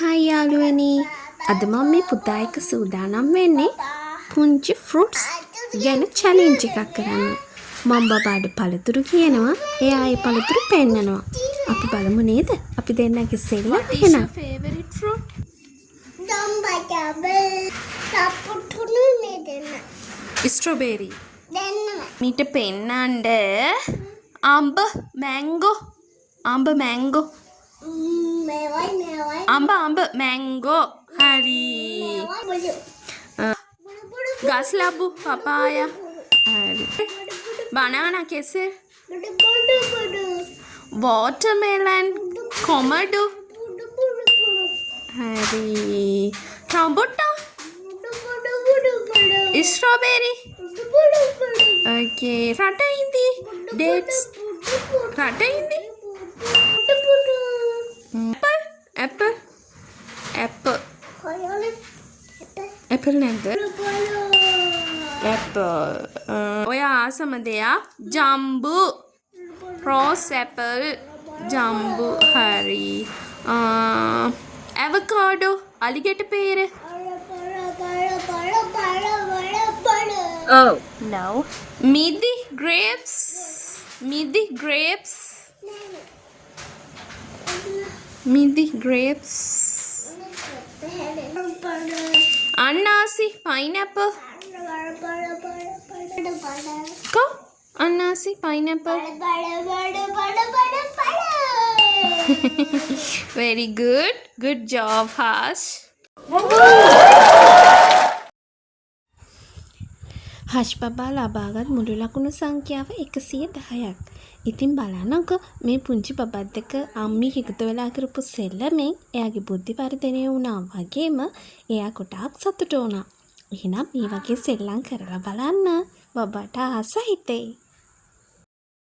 Hi යාළුවනේ. අද මම මේ පුතා එක්ක සූදානම් වෙන්නේ පුංචි ෆෘට්ස් ගැන චැලෙන්ජ් එකක් කරන්න. මම බබාට පළතුරු කියනවා, එයා ඒ පළතුරු පෙන්නනවා. අපි බලමු නේද? අපි දෙන්නගේ සෙල්ලම එහෙනම්. favorite fruit? Strawberry. මීට පෙන්නන්න අඹ මැංගෝ අඹ මැංගෝ අඹ මැංගෝ හරි ගස් ලැබු පපාය හරි බනානා කෙසෙල් watermelon කොමඩු හරි රම්බුටාන් strawberry okay රට ඉඳි dates රට ඉඳි apple නැද්ද apple ඔය ආසම දෙයක් ජම්බු rose apple ජම්බු හරි avocado අලිගෙට පේර Oh no. midi grapes Ananasi, pineapple. Go. Ananasi, pineapple. Very good. Good job, Harsh. හෂ් බබා ලබාගත් මුළු ලකුණු සංඛ්‍යාව 110ක්. ඉතින් බලන්නකො මේ පුංචි බබත් එක්ක අම්මි එකතු වෙලා කරපු සෙල්ලමෙන් එයාගේ බුද්ධි වර්ධනය වුණා වගේම එයා කොටක් සතුටු වුණා. එහෙනම් මේ වගේ සෙල්ලම් කරලා බලන්න. බබාට ආස හිතෙයි.